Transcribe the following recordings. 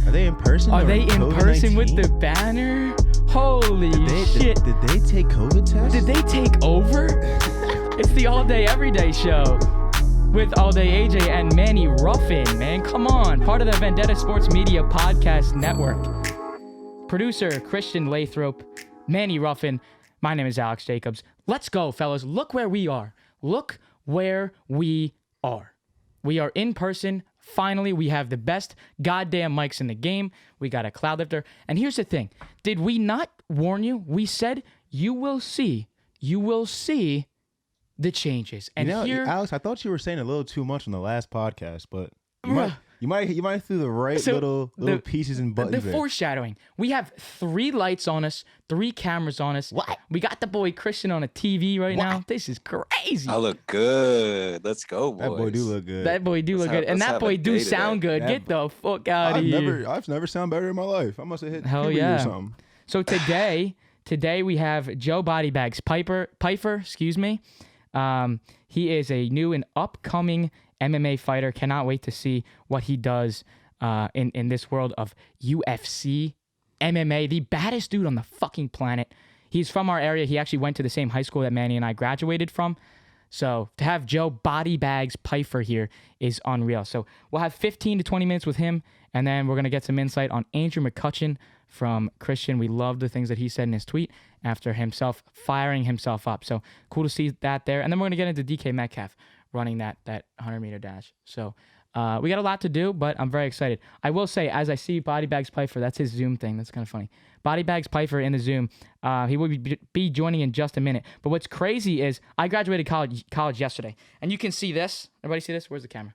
Are they in person? Are they in person with the banner? Holy shit. Did they take COVID tests? Did they take over? It's the All Day Everyday Show with All Day AJ and Manny Ruffin, man. Come on. Part of the Vendetta Sports Media Podcast Network. Producer Christian Lathrop, Manny Ruffin. My name is Alex Jacobs. Let's go, fellas. Look where we are. Look where we are. We are in person. Finally, we have the best goddamn mics in the game. We got a cloud lifter. And here's the thing. Did we not warn you? We said you will see the changes. And here, Alex, I thought you were saying a little too much on the last podcast, but you might throw the right little pieces and buttons. The foreshadowing. We have 3 lights on us, 3 cameras on us. What? We got the boy Christian on a TV right now. This is crazy. I look good. Let's go, boys. That boy do look good. That boy do look good. And that boy do sound good. Get the fuck out of here. I've never sounded better in my life. I must have hit Hell puberty yeah. or something. So today we have Joe BODYBAGZ PYFER, excuse me. He is a new and upcoming MMA fighter. Cannot wait to see what he does in this world of UFC, MMA, the baddest dude on the fucking planet. He's from our area. He actually went to the same high school that Manny and I graduated from. So to have Joe BODYBAGZ PYFER here is unreal. So we'll have 15 to 20 minutes with him, and then we're going to get some insight on Andrew McCutchen from Christian. We love the things that he said in his tweet after himself firing himself up. So cool to see that there. And then we're going to get into DK Metcalf running that 100-meter dash. So we got a lot to do, but I'm very excited. I will say, as I see BODYBAGZ PYFER, that's his Zoom thing. That's kind of funny. BODYBAGZ PYFER in the Zoom. He will be joining in just a minute. But what's crazy is I graduated college yesterday, and you can see this. Everybody see this? Where's the camera?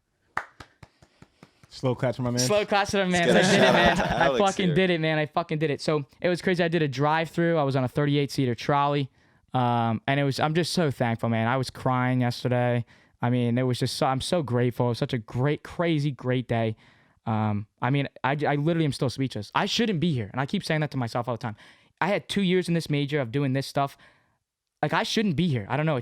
Slow claps for my man. Slow claps for my man. I did it, man. I fucking did it, man. I fucking did it. So it was crazy. I did a drive-through. I was on a 38-seater trolley, and I'm just so thankful, man. I was crying yesterday. I mean, it was just I'm so grateful. It was such a great, crazy, great day. I mean, I literally am still speechless. I shouldn't be here, and I keep saying that to myself all the time. I had 2 years in this major of doing this stuff. Like, I shouldn't be here. I don't know.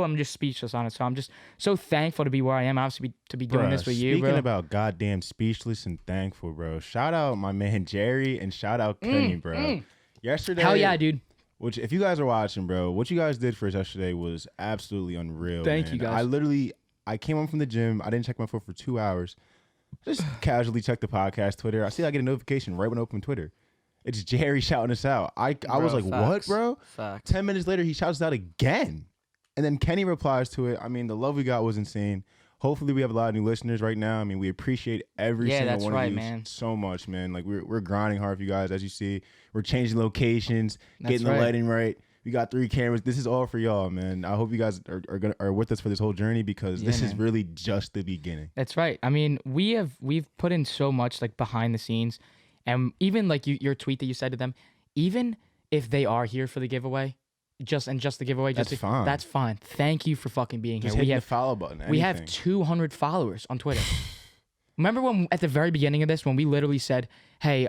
I'm just speechless on it. So I'm just so thankful to be where I am. Obviously, to be doing this with you, bro. Speaking about goddamn speechless and thankful, bro. Shout out my man Jerry and shout out Kenny, bro. Yesterday. Hell yeah, dude. Which, if you guys are watching, bro, what you guys did for us yesterday was absolutely unreal. Thank you, guys. I came home from the gym. I didn't check my phone for 2 hours. Just casually checked the podcast Twitter. I get a notification right when I open Twitter. It's Jerry shouting us out. I was like, facts. what, bro? Facts. 10 minutes later, he shouts us out again. And then Kenny replies to it. I mean, the love we got was insane. Hopefully, we have a lot of new listeners right now. I mean, we appreciate every single one of you so much, man. Like, we're grinding hard for you guys. As you see, we're changing locations, getting the lighting right. We got 3 cameras. This is all for y'all, man. I hope you guys are with us for this whole journey because this is really just the beginning. That's right. I mean, we've put in so much like behind the scenes, and even like your tweet that you said to them, even if they are here for the giveaway, just the giveaway, that's fine. That's fine. Thank you for fucking being just here. Hit the follow button. We have 200 followers on Twitter. Remember when at the very beginning of this when we literally said, "Hey,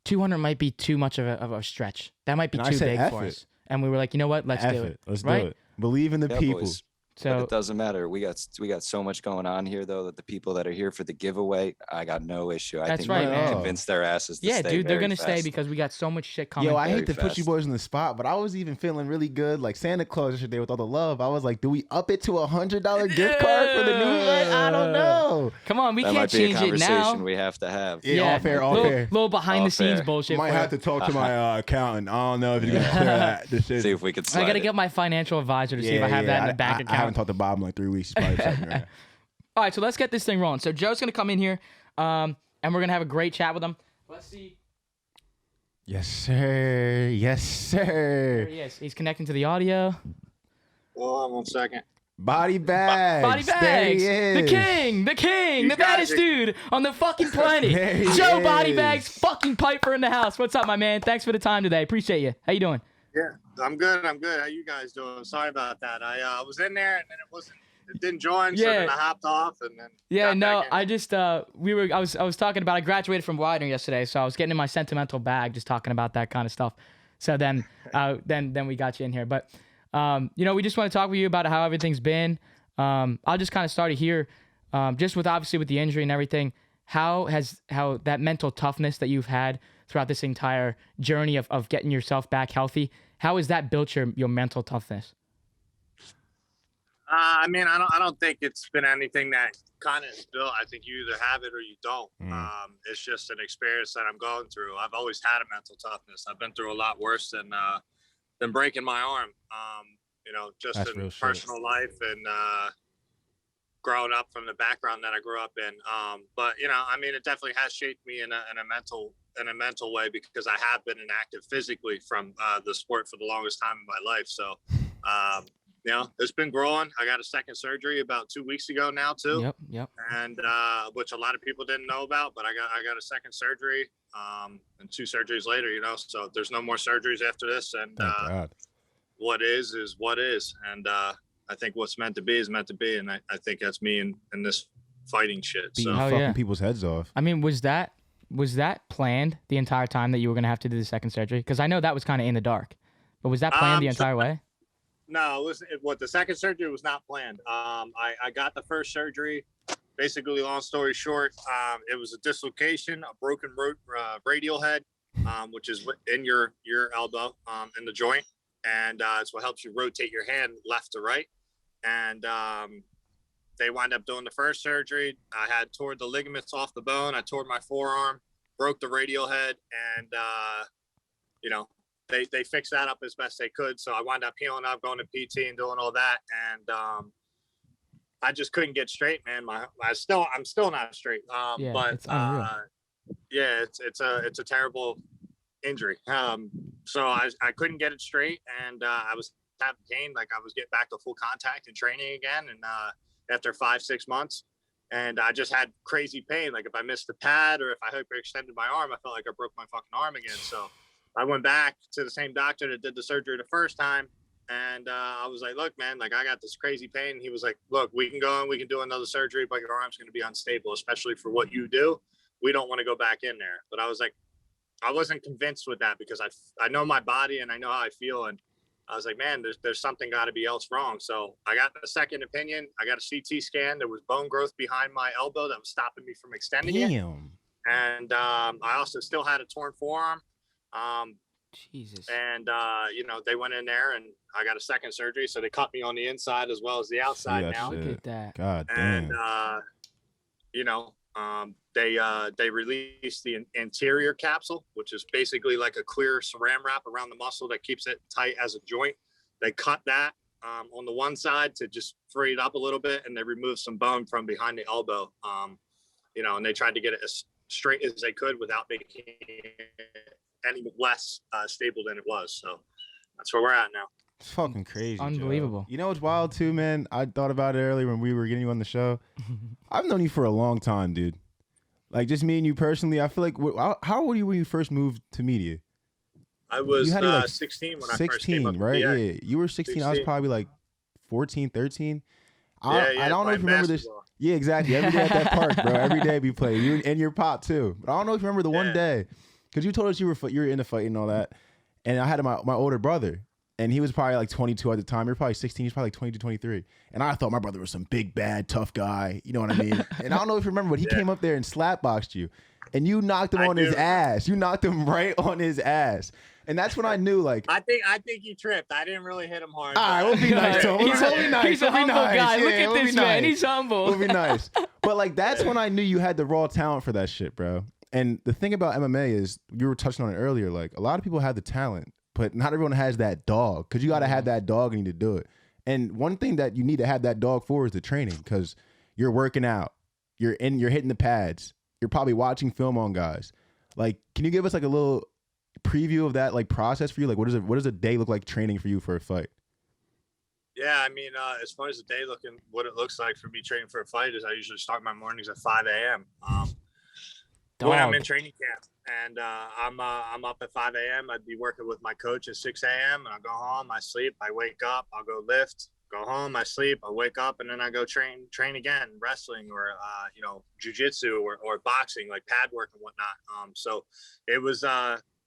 200 might be too much of a stretch. That might be too big for us." And we were like, you know what? Let's do it. Let's do it. Believe in the people. Boys. So but it doesn't matter. We got so much going on here, though, that the people that are here for the giveaway, I got no issue. I think right, we man. convince their asses to stay. Yeah, dude, they're going to stay fast. because we got so much shit coming. Yo, I hate to fast. put you boys on the spot, but I was even feeling really good. Like Santa Claus yesterday with all the love. I was like, do we up it to $100 gift card for the newsletter? I don't know. Come on, we that can't might be change a conversation it now. we have to have. Yeah, all fair, all fair. Little behind the scenes fair. bullshit. Might have to talk to my accountant. I don't know if he's going to clear that decision. See if we could slide I got to it. get my financial advisor to see if I have that in the bank account. I haven't talked to Bob in like 3 weeks. He's probably checking right now. All right, so let's get this thing rolling. So Joe's going to come in here, and we're going to have a great chat with him. Let's see. Yes, sir. Yes, sir. There he is. He's connecting to the audio. Hold on 1 second. BODYBAGZ. BODYBAGZ. There he is. The king, You the guys baddest are- dude on the fucking planet. There he Joe is. BODYBAGZ fucking PYFER in the house. What's up, my man? Thanks for the time today. Appreciate you. How you doing? Yeah, I'm good. How you guys doing? Sorry about that. I was in there and then it didn't join, so Yeah. then I hopped off and then Yeah, got no, back in. I just I was talking about I graduated from Widener yesterday, so I was getting in my sentimental bag just talking about that kind of stuff. So then we got you in here. But we just want to talk with you about how everything's been. I'll just kind of start it here. Just with obviously with the injury and everything. how that mental toughness that you've had throughout this entire journey of getting yourself back healthy, how has that built your mental toughness? I mean, I don't think it's been anything that kind of is built. I think you either have it or you don't. It's just an experience that I'm going through. I've always had a mental toughness. I've been through a lot worse than breaking my arm. You know, just that's in personal life and growing up from the background that I grew up in. But you know, I mean, it definitely has shaped me in a mental way, because I have been inactive physically from the sport for the longest time in my life. So. You know, it's been growing. I got a second surgery about 2 weeks ago now too. Yep. And which a lot of people didn't know about, but I got a second surgery, and 2 surgeries later, you know, so there's no more surgeries after this. And what is what is. And I think what's meant to be is meant to be. And I think that's me in this fighting shit. So fucking people's heads off. I mean, was that planned the entire time that you were going to have to do the second surgery? Because I know that was kind of in the dark, but was that planned the entire way? No, the second surgery was not planned. I got the first surgery. Basically, long story short, it was a dislocation, a broken radial head, which is in your elbow, in the joint, and it's what helps you rotate your hand left to right. And they wound up doing the first surgery. I had tore the ligaments off the bone. I tore my forearm, broke the radial head, and you know. They fixed that up as best they could. So I wound up healing up, going to PT and doing all that. And I just couldn't get straight, man. I'm still not straight. But it's unreal. Yeah, it's a terrible injury. So I couldn't get it straight, and I was having pain. Like I was getting back to full contact and training again. And after 5-6 months, and I just had crazy pain. Like if I missed the pad or if I hyperextended my arm, I felt like I broke my fucking arm again. So I went back to the same doctor that did the surgery the first time. And I was like, look, man, like I got this crazy pain. And he was like, look, we can go and we can do another surgery, but your arm's going to be unstable, especially for what you do. We don't want to go back in there. But I was like, I wasn't convinced with that, because I know my body and I know how I feel. And I was like, man, there's something got to be else wrong. So I got a second opinion. I got a CT scan. There was bone growth behind my elbow that was stopping me from extending it. And I also still had a torn forearm. Jesus. And you know, they went in there and I got a second surgery, so they cut me on the inside as well as the outside now. Look at that. God damn. And you know, they released the anterior capsule, which is basically like a clear saran wrap around the muscle that keeps it tight as a joint. They cut that on the one side to just free it up a little bit, and they removed some bone from behind the elbow. You know, and they tried to get it as straight as they could without making it any less stable than it was. So that's where we're at now. It's fucking crazy. Unbelievable. Joe. You know what's wild too, man? I thought about it earlier when we were getting you on the show. I've known you for a long time, dude. Like just me and you personally. I feel like how old were you when you first moved to media? I was 16 when I first came up. 16, right? Yeah. You were 16. I was probably like 14, 13. I don't know if you remember this. Yeah, exactly. Every day at that park, bro. Every day we played. You and your pop too. But I don't know if you remember the one day. Because you told us you were into fighting and all that. And I had my older brother. And he was probably like 22 at the time. You're probably 16. He's probably like 22, 23. And I thought my brother was some big, bad, tough guy. You know what I mean? And I don't know if you remember, but he came up there and slapboxed you. And you knocked him on his ass. You knocked him right on his ass. And that's when I knew, like... I think you tripped. I didn't really hit him hard. All right, we'll be nice to him. He's a humble guy. Look at this man. He's humble. We'll be nice. But like, that's when I knew you had the raw talent for that shit, bro. And the thing about MMA is, you were touching on it earlier, like a lot of people have the talent, but not everyone has that dog, because you got to have that dog and you need to do it. And one thing that you need to have that dog for is the training, because you're working out, you're hitting the pads, you're probably watching film on guys. Like, can you give us like a little preview of that like process for you? Like, what does a day look like training for you for a fight? Yeah, I mean, as far as the day looking, what it looks like for me training for a fight is I usually start my mornings at 5 a.m. When I'm in training camp, and I'm up at 5 a.m. I'd be working with my coach at 6 a.m. and I go home, I sleep, I wake up, I'll go lift, go home, I sleep, I wake up, and then I go train again, wrestling or you know, jiu-jitsu or boxing, like pad work and whatnot. So it was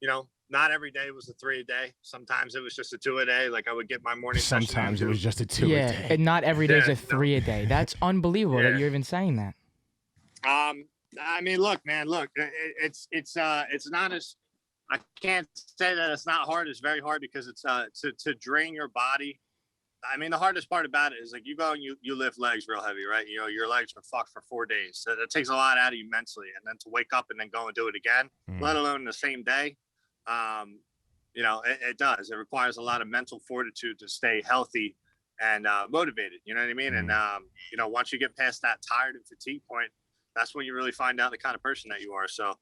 you know, not every day was a 3 a day. Sometimes it was just a 2 a day. Like I would get my morning. Sometimes it was just a 2 a day. Yeah, and not every day is a 3 a day. That's unbelievable that you're even saying that. I mean, look, man, it's not as, I can't say that it's not hard. It's very hard because it's to drain your body. I mean, the hardest part about it is like you go and you lift legs real heavy, right? You know, your legs are fucked for 4 days. So that takes a lot out of you mentally. And then to wake up and then go and do it again, let alone the same day. You know, it does. It requires a lot of mental fortitude to stay healthy and motivated. You know what I mean? And, you know, once you get past that tired and fatigue point, that's when you really find out the kind of person that you are. So,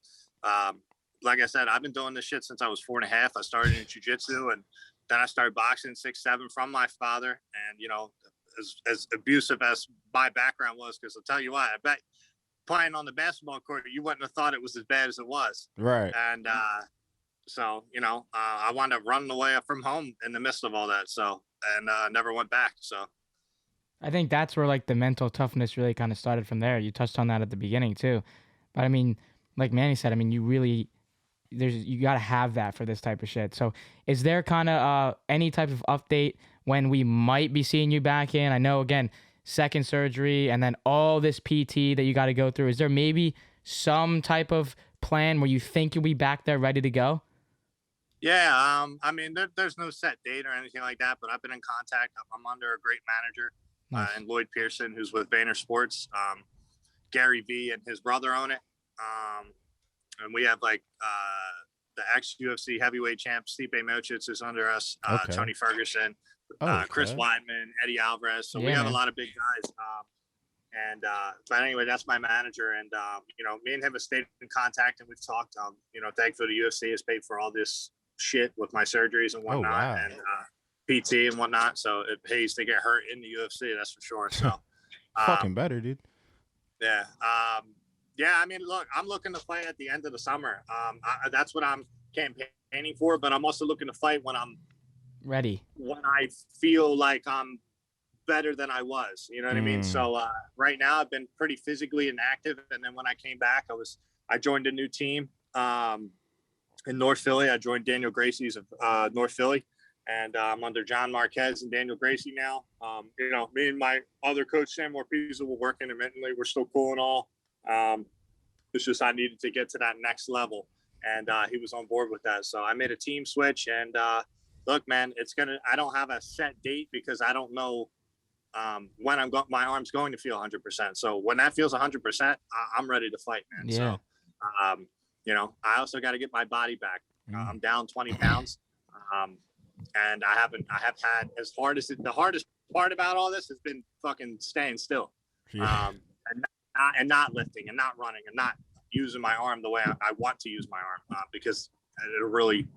like I said, I've been doing this shit since I was 4.5. I started in jiu-jitsu, and then I started boxing 6'7" from my father. And, you know, as abusive as my background was, because I'll tell you what, I bet playing on the basketball court, you wouldn't have thought it was as bad as it was. Right. And so, you know, I wound up running away from home in the midst of all that. So, and never went back. So I think that's where like the mental toughness really kind of started from there. You touched on that at the beginning too. But I mean, like Manny said, I mean, you got to have that for this type of shit. So is there kind of any type of update when we might be seeing you back in? I know, again, second surgery and then all this PT that you got to go through. Is there maybe some type of plan where you think you'll be back there ready to go? Yeah, I mean, there's no set date or anything like that, but I've been in contact. I'm under a great manager, and Lloyd Pearson, who's with Vayner Sports. Gary V and his brother own it. And we have like the ex-UFC heavyweight champ, Stipe Miocic is under us, Tony Ferguson, Chris Weidman, Eddie Alvarez. So we have a lot of big guys. But anyway, that's my manager. And, you know, me and him have stayed in contact and we've talked. You know, thankfully the UFC has paid for all this shit with my surgeries and whatnot, and PT and whatnot. So it pays to get hurt in the UFC, that's for sure. So fucking better, dude. Yeah. Yeah, I mean, look, I'm looking to fight at the end of the summer. That's what I'm campaigning for, but I'm also looking to fight when I'm ready, when I feel like I'm better than I was, you know what I mean? So right now I've been pretty physically inactive. And then when I came back, I joined a new team in North Philly. I joined Daniel Gracie's of North Philly, and I'm under John Marquez and Daniel Gracie now. You know, me and my other coach, Sam Morpizza, were working intermittently. We're still cool and all. It's just I needed to get to that next level, and he was on board with that. So I made a team switch, and look, man, I don't have a set date because I don't know when my arm's going to feel 100%. So when that feels 100%, I'm ready to fight, man. Yeah. So, you know, I also got to get my body back. I'm down 20 pounds. And I have had the hardest part about all this has been fucking staying still. And not lifting and not running and not using my arm the way I want to use my arm, because it'll really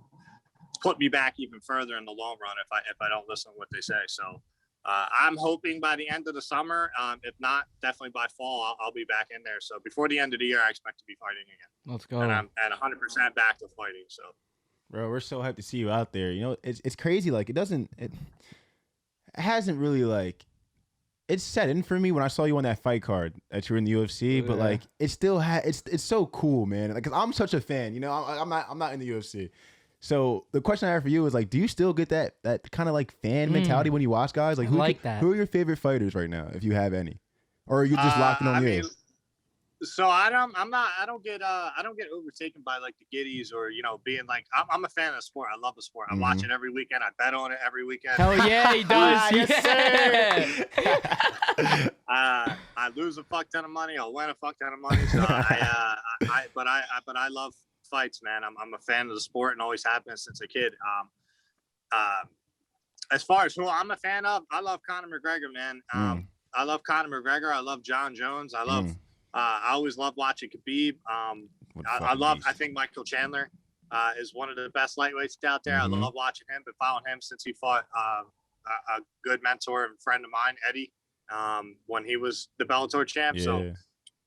put me back even further in the long run if I don't listen to what they say. So I'm hoping by the end of the summer, if not, definitely by fall, I'll be back in there. So before the end of the year, I expect to be fighting again. Let's go. And I'm at 100% back to fighting. So, bro, we're so hyped to see you out there. You know, it's crazy. Like it hasn't really like. It's set in for me when I saw you on that fight card that you're in the UFC, but like it still it's so cool, man. Like, cause I'm such a fan, you know. I'm not in the UFC, so the question I have for you is like, do you still get that kind of like fan mentality when you watch guys? Like, who are your favorite fighters right now, if you have any, or are you just locking on you? So I don't get overtaken by like the giddies or, you know, being like, I'm a fan of the sport. I love the sport. I watch it every weekend. I bet on it every weekend. Hell yeah, he does. Yes, sir. I lose a fuck ton of money. I'll win a fuck ton of money. So but I love fights, man. I'm a fan of the sport and always have been since a kid. As far as who I'm a fan of, I love Conor McGregor, man. I love Conor McGregor. I love Jon Jones. I always love watching Khabib. I think Michael Chandler is one of the best lightweights out there. I love watching him. Been following him since he fought a good mentor and friend of mine, Eddie, when he was the Bellator champ. Yeah. So,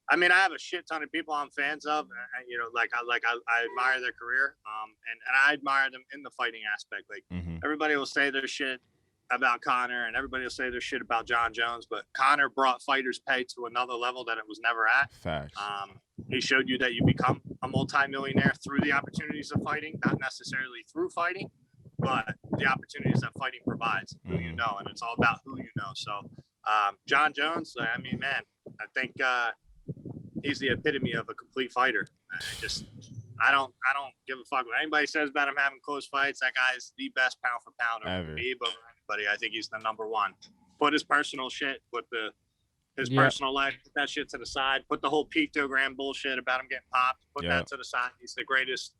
I mean, I have a shit ton of people I'm fans of. You know, I admire their career, and I admire them in the fighting aspect. Like everybody will say their shit about Conor and everybody will say their shit about Jon Jones, but Conor brought fighters pay to another level that it was never at. Facts. He showed you that you become a multi-millionaire through the opportunities of fighting, not necessarily through fighting, but the opportunities that fighting provides, who you know, and it's all about who you know. So Jon Jones, I mean, man, I think he's the epitome of a complete fighter. I don't give a fuck what anybody says about him having close fights. That guy is the best pound for pound over me, but anybody, I think he's the number one. Put his personal shit with his personal life, put that shit to the side. Put the whole pictogram bullshit about him getting popped. Put that to the side. He's the greatest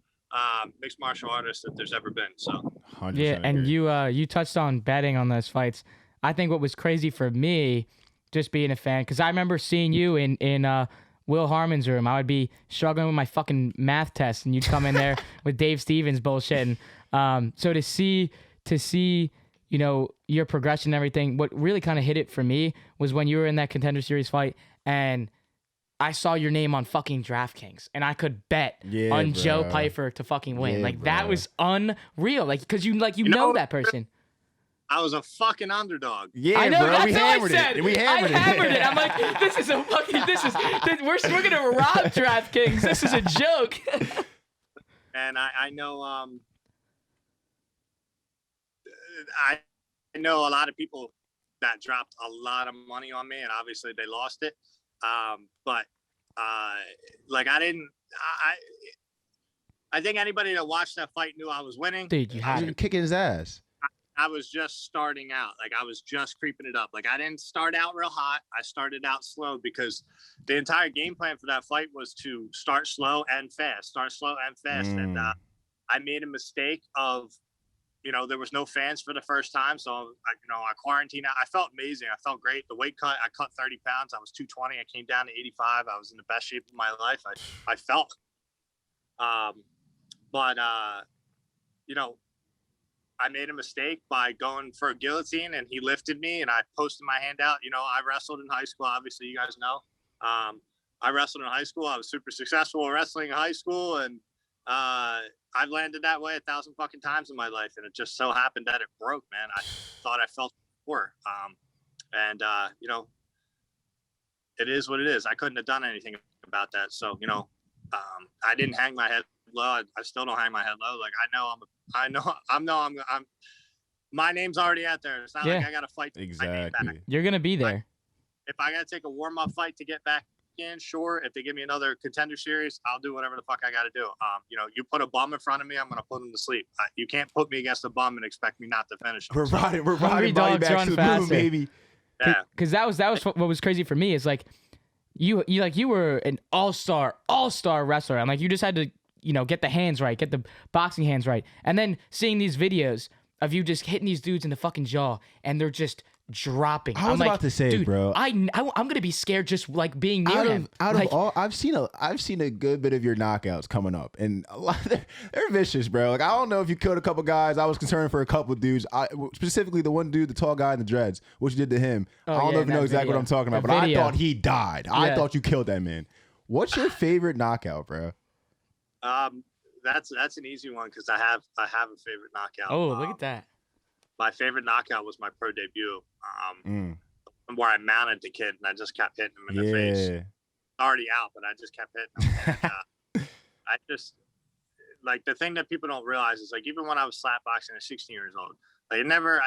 mixed martial artist that there's ever been. So yeah, and you touched on betting on those fights. I think what was crazy for me, just being a fan, because I remember seeing you in Will Harmon's room. I would be struggling with my fucking math test, and you'd come in there with Dave Stevens bullshit. And so to see, you know, your progression and everything, what really kind of hit it for me was when you were in that Contender Series fight, and I saw your name on fucking DraftKings, and I could bet on Joe Pyfer to fucking win. That was unreal. Like, because you know that person. I was a fucking underdog. Yeah, I know. Bro. That's what I said. We hammered it. I'm like, this is a fucking. We're gonna rob DraftKings. This is a joke. And I know. I know a lot of people that dropped a lot of money on me, and obviously they lost it. But like I think anybody that watched that fight knew I was winning. Dude, you had him kicking his ass. I was just starting out. Like I was just creeping it up. Like I didn't start out real hot. I started out slow because the entire game plan for that fight was to start slow and fast. And I made a mistake of, you know, there was no fans for the first time. So, I quarantined out. I felt amazing. I felt great. The weight cut, I cut 30 pounds. I was 220. I came down to 85. I was in the best shape of my life. I felt. You know, I made a mistake by going for a guillotine, and he lifted me, and I posted my hand out. You know, I wrestled in high school. Obviously, you guys know. I wrestled in high school. I was super successful wrestling in high school, and I've landed that way 1,000 fucking times in my life, and it just so happened that it broke, man. I thought I felt before. You know, it is what it is. I couldn't have done anything about that. So, you know, I didn't hang my head low. I still don't hang my head low. Like I'm my name's already out there. It's not like I got to fight. Exactly. You're going to be there. If I got to take a warm-up fight to get back in, sure. If they give me another Contender Series, I'll do whatever the fuck I got to do. You know, you put a bum in front of me, I'm going to put him to sleep. You can't put me against a bum and expect me not to finish him. We're riding BODYBAGZ to the moon, baby. Yeah. Because that was what was crazy for me is like, you were an all-star wrestler. And like, you just had to, you know, get the hands right, get the boxing hands right. And then seeing these videos of you just hitting these dudes in the fucking jaw, and they're just dropping. I was about to say, dude, bro, I'm gonna be scared just like being near him. Out of all, I've seen a good bit of your knockouts coming up, and a lot they're vicious, bro. Like I don't know if you killed a couple guys. I was concerned for a couple of dudes. Specifically the one dude, the tall guy in the dreads, what you did to him. I don't know if you know exactly what I'm talking about, but I thought he died. I thought you killed that man. What's your favorite knockout, bro? That's an easy one because I have a favorite knockout. Oh, look at that. My favorite knockout was my pro debut, where I mounted the kid and I just kept hitting him in the face. Already out, but I just kept hitting him. I just like the thing that people don't realize is like even when I was slap boxing at 16 years old, like I never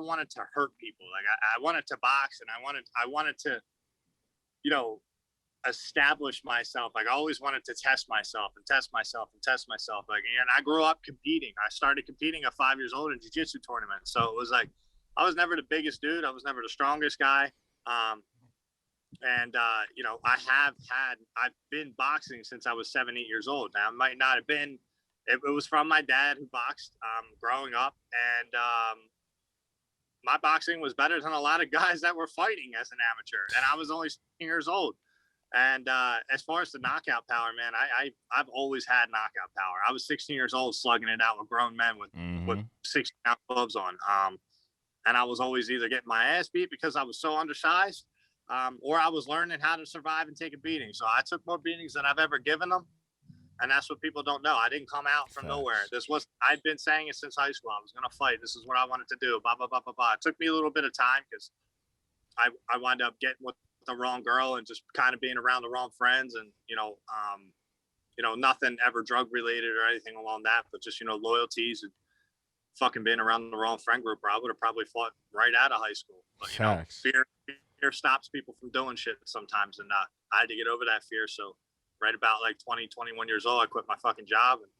wanted to hurt people. Like I wanted to box and I wanted to, you know, establish myself. Like I always wanted to test myself. Like, and I grew up competing. I started competing at 5 years old in jiu-jitsu tournaments. So it was like, I was never the biggest dude. I was never the strongest guy. You know, I've been boxing since I was 7, 8 years old. Now it might not have been, it was from my dad who boxed, growing up. And, my boxing was better than a lot of guys that were fighting as an amateur. And I was only 16 years old. And as far as the knockout power, man, I've always had knockout power. I was 16 years old slugging it out with grown men with 60-ounce gloves on. And I was always either getting my ass beat because I was so undersized, or I was learning how to survive and take a beating. So I took more beatings than I've ever given them. And that's what people don't know. I didn't come out from nowhere. I'd been saying it since high school. I was going to fight. This is what I wanted to do. Blah, blah, blah, blah, blah. It took me a little bit of time because I wound up getting with the wrong girl and just kind of being around the wrong friends, and you know, nothing ever drug related or anything along that, but just, you know, loyalties and fucking being around the wrong friend group, or I would have probably fought right out of high school. But you know, fear fear stops people from doing shit sometimes. And I had to get over that fear. So right about like 20, 21 years old, I quit my fucking job, and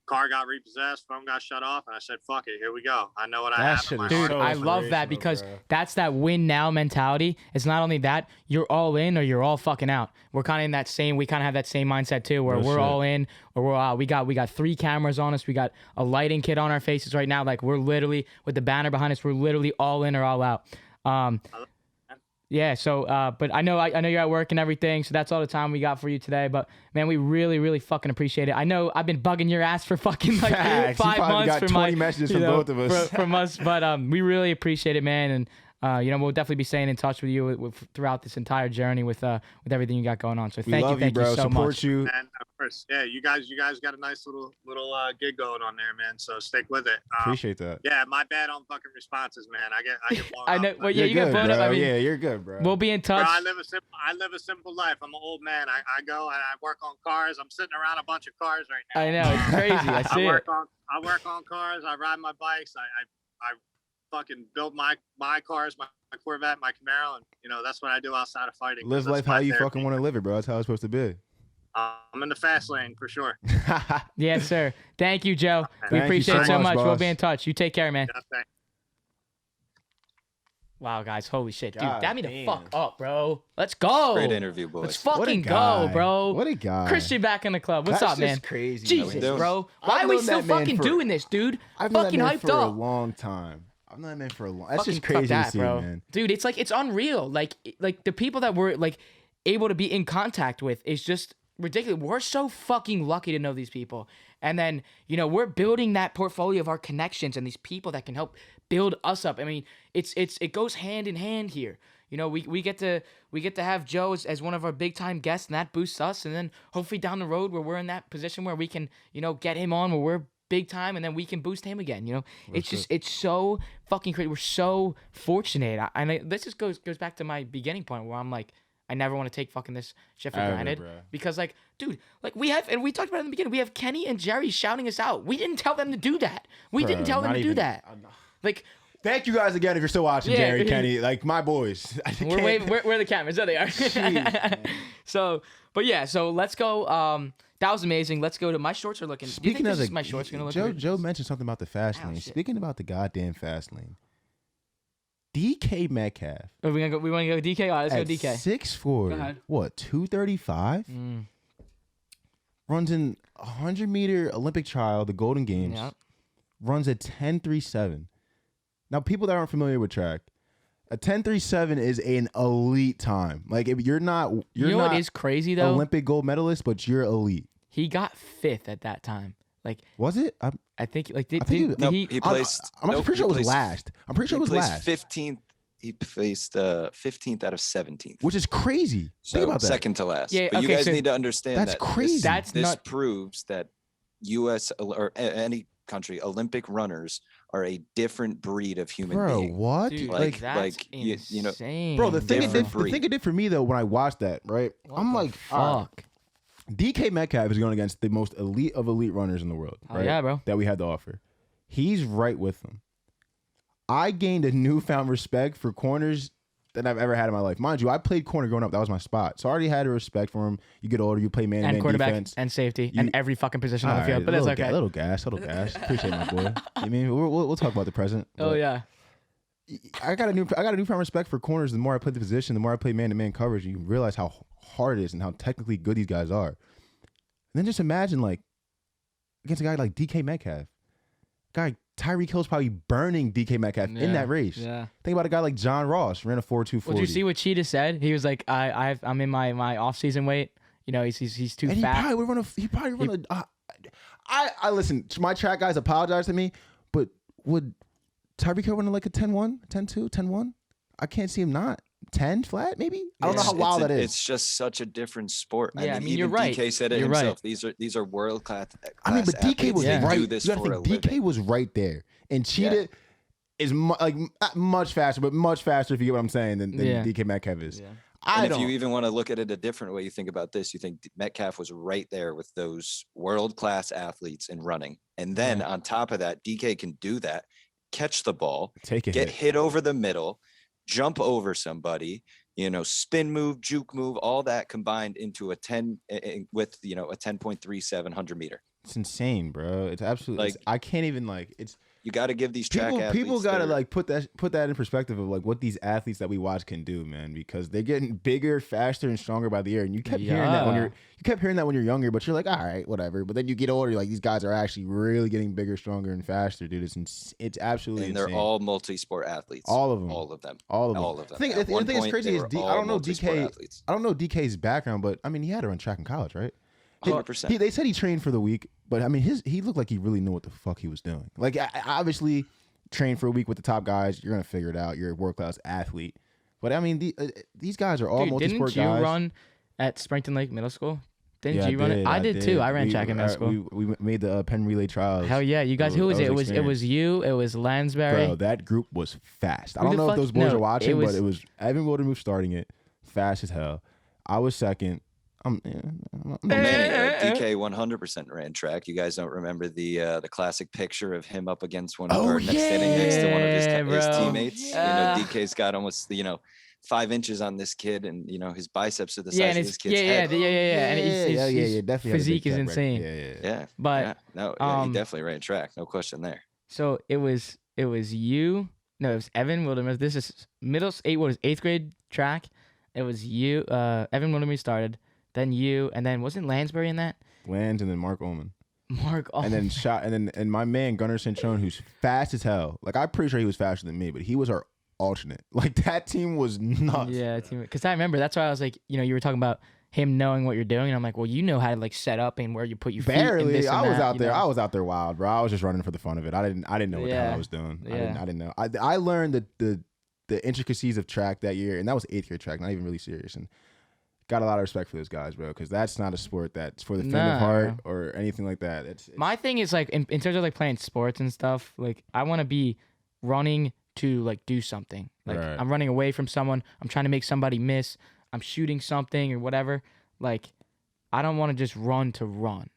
car got repossessed, phone got shut off, and I said, fuck it, here we go. I know what I have in my dude, heart. I love that because that's that win now mentality. It's not only that, you're all in or you're all fucking out. We're kind of in that same, we kind of have that same mindset too, where we're all in or we're out. We got 3 cameras on us. We got a lighting kit on our faces right now. Like we're literally, with the banner behind us, we're literally all in or all out. Yeah, so but I know you're at work and everything, so that's all the time we got for you today. But man, we really, really fucking appreciate it. I know I've been bugging your ass for fucking like 5 months got for 20 messages from both of us. from us, but we really appreciate it, man. And we'll definitely be staying in touch with you throughout this entire journey with everything you got going on. So thank you so Support much. You. And of course, yeah, you guys got a nice little gig going on there, man. So stick with it. Appreciate that. Yeah, my bad on fucking responses, man. I get blown I know. up. Well, yeah, you get blown up. I mean, yeah, you're good, bro. We'll be in touch. Bro, I live a simple life. I'm an old man. I go and I work on cars. I'm sitting around a bunch of cars right now. I know, it's crazy. I see it. I work on cars. I ride my bikes. I fucking build my cars, my Corvette, my Camaro, and that's what I do outside of fighting. Live life how you fucking want to live it, bro. That's how it's supposed to be. I'm in the fast lane for sure. Yes, sir. Thank you, Joe. We appreciate it so much. We'll be in touch. You take care, man. Yeah, wow, guys. Holy shit. Dude, God dab me the damn. fuck up, bro. Let's go. Great interview, boys. Let's fucking go, bro. What a guy. Christian back in the club. What's up, man? Crazy. Jesus, bro. Why are we still fucking doing this, dude? I've known fucking that man hyped for up. a long time. I've known that man for a long. That's Fucking just crazy cut to see, bro. man. Dude, it's like it's unreal. Like the people that we're like able to be in contact with is just ridiculous. We're so fucking lucky to know these people. And then, we're building that portfolio of our connections and these people that can help build us up. I mean, it goes hand in hand here. We get to have Joe as one of our big time guests, and that boosts us. And then hopefully down the road where we're in that position where we can, get him on where we're big time, and then we can boost him again. It's so fucking crazy. We're so fortunate. This just goes back to my beginning point where I'm like, I never want to take fucking this shit for granted. Because dude, we have, and we talked about it in the beginning, we have Kenny and Jerry shouting us out. We didn't tell them to do that. We didn't tell them to do that. Thank you guys again if you're still watching, Jerry, Kenny, like my boys. Where are the cameras? There they are. Jeez, so let's go. That was amazing. Let's go to my shorts are looking. Speaking do you of think my shorts are gonna look Joe mentioned something about the fast lane. Shit. Speaking about the goddamn fast lane, DK Metcalf. We want to go DK. All right, let's go DK. 6'4", Go ahead. what, 235? Runs in 100-meter Olympic trial, the Golden Games. Yep. Runs a 10.37. Now, people that aren't familiar with track, a 10.37 is an elite time. Like, if you're not, what is crazy though? Olympic gold medalist, but you're elite. He got 5th at that time. Like, was it? I think he placed. I'm pretty sure it was last. I'm pretty sure it was last. 15th. He placed 15th out of 17th, which is crazy. So think about that. Second to last. Yeah, but you guys need to understand that's that crazy. This proves that U.S. or any country Olympic runners are a different breed of human being. What? Dude, like that's insane. Bro, the thing it did for me though when I watched that, right? I'm like, fuck. DK Metcalf is going against the most elite of elite runners in the world, right? Yeah, bro. That we had to offer. He's right with them. I gained a newfound respect for corners than I've ever had in my life. Mind you, I played corner growing up. That was my spot. So I already had a respect for him. You get older, you play man-to-man quarterback defense. and safety and every fucking position on the field. But that's okay. Little gas. Appreciate my boy. I mean, we'll talk about the present. Oh, yeah. I got a newfound respect for corners. The more I play the position, the more I play man-to-man coverage, you realize how hard it is and how technically good these guys are. And then just imagine, like, against a guy like DK Metcalf. Tyreek Hill's probably burning DK Metcalf in that race. Yeah. Think about a guy like John Ross, ran a 4.240. Well, did you see what Cheetah said? He was like, I'm in my off-season weight. He's too fat. He probably run a. I listen. My track guys apologize to me, but would Tyreek Hill run like a 10-1, 10-2, 10-1? I can't see him not. 10 flat, maybe? I don't know how wild that is. It's just such a different sport. Yeah, I mean, you're even right. DK said it You're himself. Right. These are world class. I mean, but DK was right. Do this you gotta think DK was right there, and Cheetah is much faster, but much faster if you get what I'm saying than DK Metcalf is. Yeah. And if you even want to look at it a different way, you think about this. You think Metcalf was right there with those world class athletes in running, and then on top of that, DK can do that, catch the ball, get hit over the middle. jump over somebody, spin move, juke move, all that combined into a 10 with, a 10.37 100 meter. It's insane, bro. It's absolutely, I can't even it's. You got to give these track athletes. People got to put that in perspective of what these athletes that we watch can do, man, because they're getting bigger, faster, and stronger by the year. And you kept hearing that when you're younger, but you're like, all right, whatever. But then you get older, you're like, these guys are actually really getting bigger, stronger, and faster, dude. It's absolutely insane. And they're all multi-sport athletes. All of them. The thing is crazy is I don't know DK's background, but I mean, he had to run track in college, right? 100%. They said he trained for the week, but I mean, he looked like he really knew what the fuck he was doing. Like, obviously, train for a week with the top guys, you're gonna figure it out. You're a world class athlete. But I mean, these guys are all multi-sport guys. Didn't you run at Springton Lake Middle School? Didn't you run it? I did too. I ran track in middle school. We made the Penn Relay trials. Hell yeah, you guys! Who was it? It was you. It was Lansbury. Bro, that group was fast. I don't know if those boys are watching, but it was Evan Wildermuth starting it, fast as hell. I was second. Manny, DK 100% ran track. You guys don't remember the classic picture of him up against one of our standing next to one of his teammates. Yeah. DK's got almost 5 inches on this kid, and his biceps are the size of this kid's head. Yeah. And his definitely physique is insane. Yeah. But he definitely ran track, no question there. So it was you. No, it was Evan Wildermuth. This is eighth grade track. It was you. Evan Wildermuth started. Then you, and then wasn't Lansbury in that? Lans, and then Mark Ullman. And my man Gunnar Cinchon, who's fast as hell. Like, I'm pretty sure he was faster than me, but he was our alternate. Like, that team was nuts. Yeah, because I remember that's why I was like, you were talking about him knowing what you're doing, and I'm like, well, you know how to set up and where you put your feet. Barely. I was out there. I was out there wild, bro. I was just running for the fun of it. I didn't know what the hell I was doing. Yeah. I didn't know. I learned the intricacies of track that year, and that was 8th grade track, not even really serious. And got a lot of respect for those guys, bro, because that's not a sport that's for the faint of heart or anything like that. It's my thing is in terms of playing sports and stuff. I want to be running to do something. Right. I'm running away from someone. I'm trying to make somebody miss. I'm shooting something or whatever. I don't want to just run to run.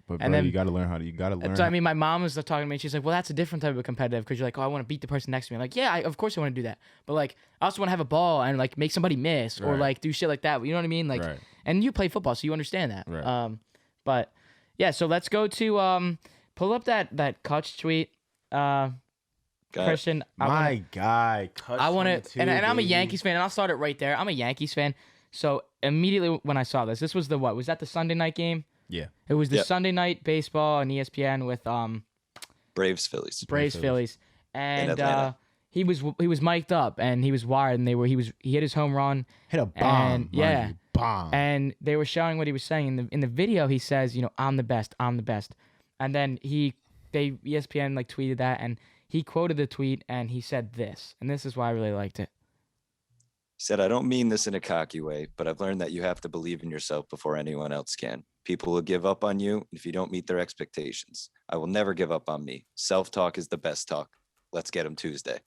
But bro, you gotta learn So I mean, my mom was talking to me, and she's like, "Well, that's a different type of competitive because you're like, oh, I want to beat the person next to me." I'm like, yeah, of course I want to do that, but I also want to have a ball and make somebody miss or do shit like that. You know what I mean? Right. And you play football, so you understand that. Right. But yeah, so let's go to pull up that Kutch tweet. Christian, my guy, Kutch. I want to, and I'm a Yankees fan, and I'll start it right there. I'm a Yankees fan, so immediately when I saw this was was that the Sunday night game? Yeah. It was the Sunday night baseball on ESPN with Braves Phillies. Phillies. And he was mic'd up and he was wired and he hit his home run. Hit a bomb. And, bomb. And they were showing what he was saying in the video. He says, I'm the best. I'm the best. And then ESPN tweeted that and he quoted the tweet and he said this. And this is why I really liked it. He said, "I don't mean this in a cocky way, but I've learned that you have to believe in yourself before anyone else can. People will give up on you if you don't meet their expectations. I will never give up on me. Self-talk is the best talk. Let's get them Tuesday."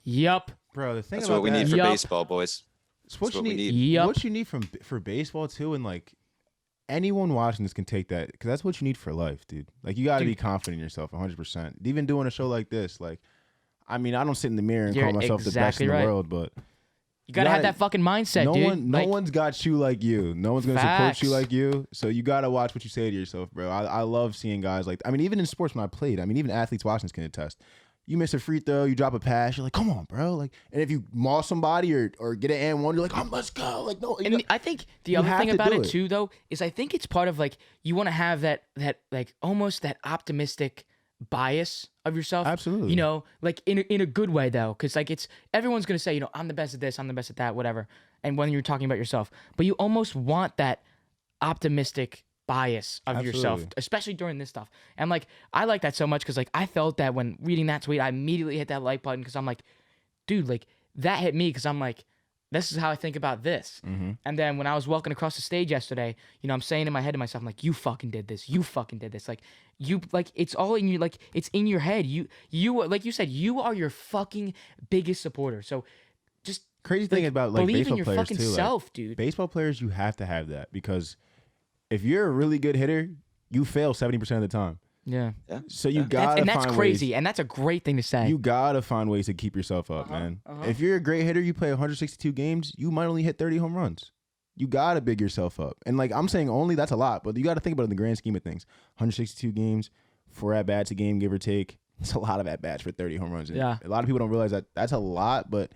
Yup. Bro, the thing that's about what we need for baseball, boys. It's what you need. What you need for baseball too, and anyone watching this can take that because that's what you need for life, dude. You got to be confident in yourself 100%. Even doing a show like this, I mean, I don't sit in the mirror and call myself the best in the world, but you gotta have that fucking mindset, dude. No one's got you like you. No one's gonna support you like you. So you gotta watch what you say to yourself, bro. I love seeing guys even in sports when I played. I mean, even athletes watching this can attest. You miss a free throw, you drop a pass, you're like, come on, bro. And if you maul somebody or get an and one, you're like, let's go. No. And I think the other thing about it too, though, is I think it's part of you want to have that almost that optimistic bias of yourself. Absolutely. In a good way though, because it's everyone's gonna say, I'm the best at this, I'm the best at that, whatever. And when you're talking about yourself, but you almost want that optimistic bias of yourself, especially during this stuff. And I like that so much because I felt that when reading that tweet, I immediately hit that like button because I'm like, dude, that hit me because I'm like, this is how I think about this. Mm-hmm. And then when I was walking across the stage yesterday, I'm saying in my head to myself, I'm like, you fucking did this. You fucking did this. It's all in you. It's in your head. You like you said, you are your fucking biggest supporter. So just crazy thing about believe baseball in your players fucking too. self, dude. Baseball players, you have to have that because if you're a really good hitter, you fail 70% of the time. Yeah. So you gotta and that's find crazy, ways, and that's a great thing to say. you gotta find ways to keep yourself up, man. If you're a great hitter, you play 162 games, you might only hit 30 home runs. You gotta big yourself up. And like I'm saying, only that's a lot, but you gotta think about it in the grand scheme of things. 162 games, 4 at bats a game, give or take. It's a lot of at bats for 30 home runs. And a lot of people don't realize that that's a lot, but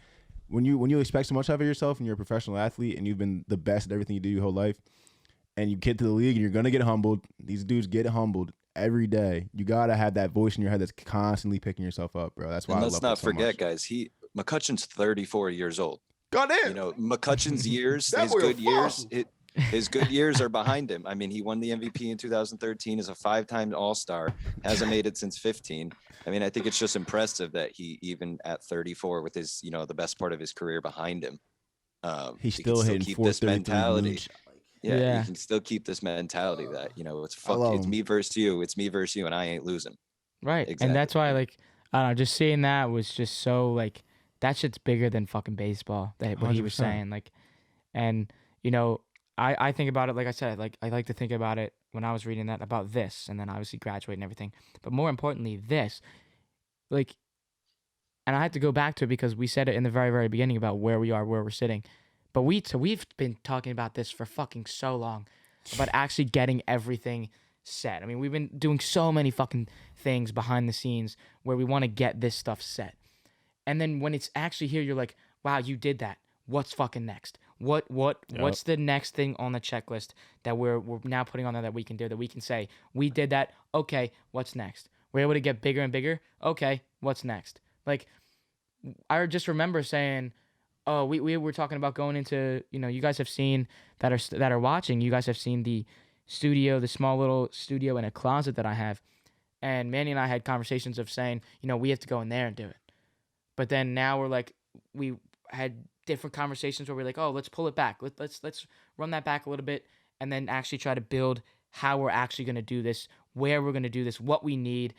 when you expect so much out of yourself and you're a professional athlete and you've been the best at everything you do your whole life, and you get to the league and you're gonna get humbled. These dudes get humbled every day. You gotta have that voice in your head that's constantly picking yourself up, bro. That's why. And I let's love not so forget, much. guys. McCutchen's 34 years old. Goddamn. You know, McCutchen's years, his good years are behind him. I mean, he won the MVP in 2013 as a 5-time All-Star. Hasn't made it since 15. I mean, I think it's just impressive that he, even at 34, with his, the best part of his career behind him, he's still hitting keep this mentality. Moves. Yeah, you can still keep this mentality that, it's me versus you. It's me versus you, and I ain't losing. Right. Exactly. And that's why, like, I don't know, just seeing that was just so, like, that shit's bigger than fucking baseball, what he was saying. Like, and, I think about it, like I said, like, I like to think about it when I was reading that about this, and then obviously graduate and everything. But more importantly, this, like, and I had to go back to it because we said it in the very, very beginning about where we are, where we're sitting. But we've been talking about this for fucking so long, about actually getting everything set. I mean, we've been doing so many fucking things behind the scenes where we want to get this stuff set. And then when it's actually here, you're like, wow, you did that. What's fucking next? What's the next thing on the checklist that we're now putting on there that we can do, that we can say, we did that. Okay, what's next? We're able to get bigger and bigger. Okay, what's next? Like, I just remember saying, oh, we were talking about going into, you guys have seen that are watching, you guys have seen the studio, the small little studio in a closet that I have. And Manny and I had conversations of saying, we have to go in there and do it. But then now we're like, we had different conversations where we're like, oh, let's pull it back. Let's run that back a little bit and then actually try to build how we're actually going to do this, where we're going to do this, what we need,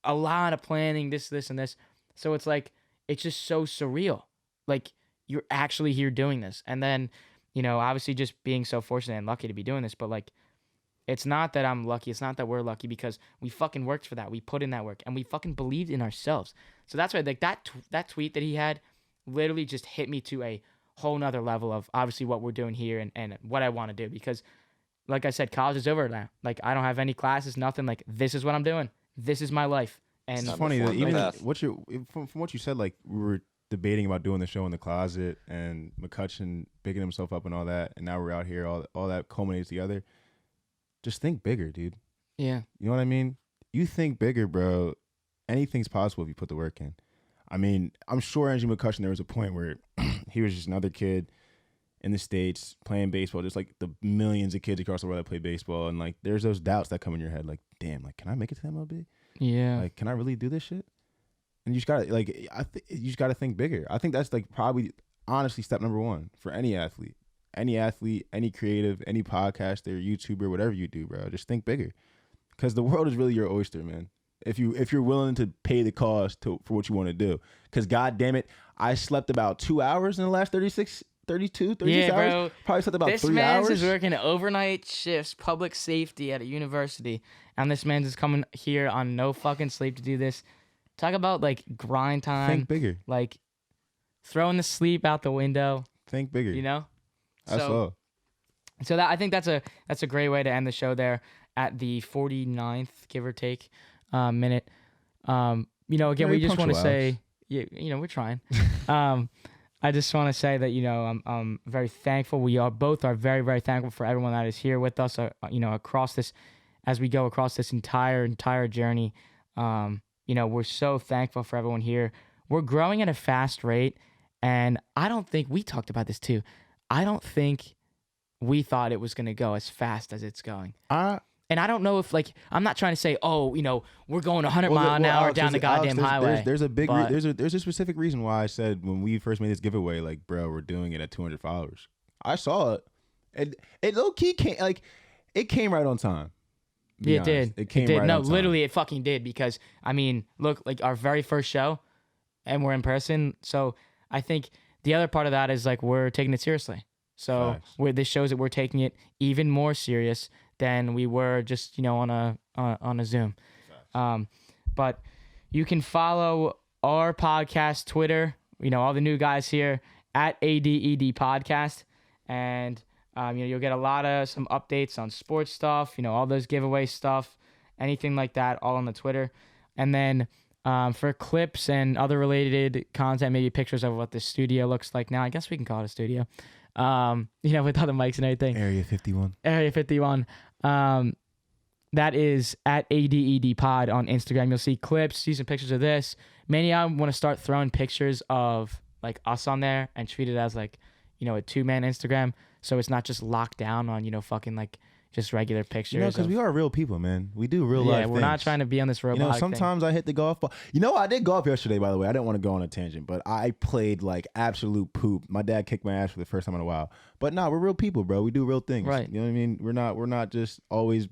a lot of planning, this, and this. So it's like, it's just so surreal. Like, you're actually here doing this. And then, obviously just being so fortunate and lucky to be doing this, but like, it's not that I'm lucky. It's not that we're lucky, because we fucking worked for that. We put in that work and we fucking believed in ourselves. So that's why, like, that tweet that he had literally just hit me to a whole nother level of obviously what we're doing here and what I want to do. Because like I said, college is over now. Like, I don't have any classes, nothing. Like, this is what I'm doing. This is my life. And it's funny that even from what you said, like, we were debating about doing the show in the closet and McCutchen picking himself up and all that, and now we're out here, all that culminates together. Just think bigger, dude. Yeah. You know what I mean? You think bigger, bro. Anything's possible if you put the work in. I mean, I'm sure Andrew McCutchen, there was a point where he was just another kid in the States playing baseball, just like the millions of kids across the world that play baseball. And like, there's those doubts that come in your head, like, damn, like, can I make it to MLB? Yeah. Like, can I really do this shit? And you just gotta, like, you just gotta think bigger. I think that's like probably honestly step number one for any athlete, any creative, any podcaster, YouTuber, whatever you do, bro. Just think bigger, because the world is really your oyster, man. If you're willing to pay the cost for what you want to do. Because God damn it, I slept about 2 hours in the last 36 hours. Bro. Probably slept about 3 hours. This man is working overnight shifts, public safety at a university, and this man's is coming here on no fucking sleep to do this. Talk about like grind time. Think bigger. Like throwing the sleep out the window. Think bigger. That's all. So that, I think that's a great way to end the show there at the 49th, give or take, minute. Again, Very we just want to punctual, say, we're trying. I just want to say that, I'm very thankful. We are very, very thankful for everyone that is here with us, across this, as we go across this entire journey. We're so thankful for everyone here. We're growing at a fast rate, and I don't think, we talked about this too, I don't think we thought it was going to go as fast as it's going. And I don't know if, like, I'm not trying to say, we're going 100 mile an hour down the goddamn highway. There's a specific reason why I said when we first made this giveaway, like, bro, we're doing it at 200 followers. I saw it. And it low key came, like, it came right on time. It did. It came right on time. Literally, it fucking did, because, I mean, look, like, our very first show, and we're in person. So I think the other part of that is, like, we're taking it seriously. So this shows that we're taking it even more serious than we were just, you know, on a Zoom. But you can follow our podcast Twitter, you know, all the new guys here at ADED Podcast. And, you know, you'll get some updates on sports stuff, you know, all those giveaway stuff, anything like that, all on the Twitter. And then for clips and other related content, maybe pictures of what the studio looks like now. I guess we can call it a studio, you know, with other mics and everything. Area 51. Area 51. That is at ADED Pod on Instagram. You'll see clips, see some pictures of this. Manny, I want to start throwing pictures of like us on there and treat it as like, you know, a 2-man Instagram. So it's not just locked down on, you know, fucking like just regular pictures. You know, because we are real people, man. We do real life things. Yeah, we're not trying to be on this robotic thing. You know, sometimes I hit the golf ball. You know, I did golf yesterday, by the way. I didn't want to go on a tangent, but I played like absolute poop. My dad kicked my ass for the first time in a while. But no, we're real people, bro. We do real things. Right. You know what I mean? We're not just always...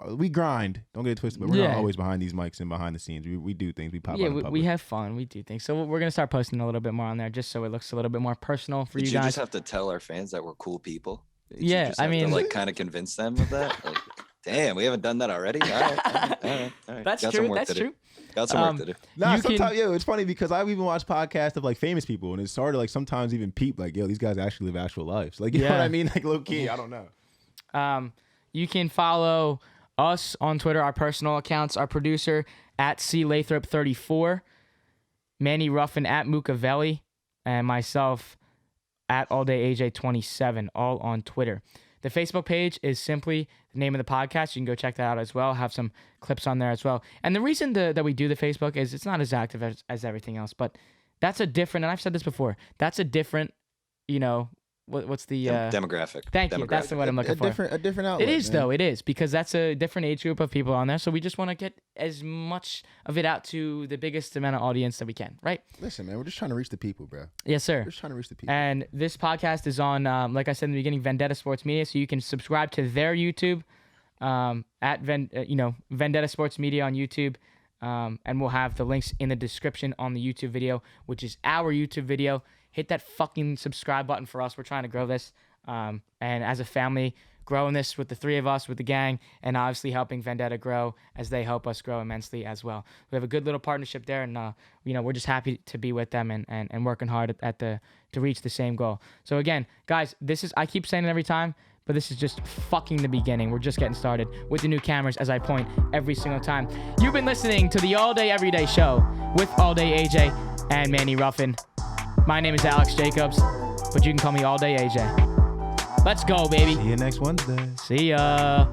We grind. Don't get it twisted, but we're not always behind these mics and behind the scenes. We do things. We pop out in public. We have fun. We do things. So we're going to start posting a little bit more on there just so it looks a little bit more personal for you guys. You just have to tell our fans that we're cool people. I mean... to, like, kind of convince them of that. Like, damn, we haven't done that already? All right. That's true. That's true. Got some work to do. Nah, sometimes, it's funny because I've even watched podcasts of like famous people, and it started like sometimes even peep like, yo, these guys actually live actual lives. Like, you know what I mean? Like, low key, I don't know. You can follow us on Twitter, our personal accounts, our producer at CLathrop34, Manny Ruffin at Mucavelli, and myself at AllDayAJ27, all on Twitter. The Facebook page is simply the name of the podcast. You can go check that out as well. Have some clips on there as well. And the reason that we do the Facebook is it's not as active as everything else, but that's a different, and I've said this before, that's a different, you know, what's the demographic? Thank you. That's the word I'm looking for. A different outlet. It is, man. Though. It is, because that's a different age group of people on there. So we just want to get as much of it out to the biggest amount of audience that we can, right? Listen, man, we're just trying to reach the people, bro. Yes, sir. We're just trying to reach the people. And this podcast is on, like I said in the beginning, Vendetta Sports Media. So you can subscribe to their YouTube at Vendetta Sports Media on YouTube. And we'll have the links in the description on the YouTube video, which is our YouTube video. Hit that fucking subscribe button for us. We're trying to grow this. And as a family, growing this with the three of us, with the gang, and obviously helping Vendetta grow as they help us grow immensely as well. We have a good little partnership there, and we're just happy to be with them and working hard to reach the same goal. So again, guys, I keep saying it every time, but this is just fucking the beginning. We're just getting started with the new cameras, as I point every single time. You've been listening to the All Day Everyday Show with All Day AJ and Manny Ruffin. My name is Alex Jacobs, but you can call me All Day AJ. Let's go, baby. See you next Wednesday. See ya.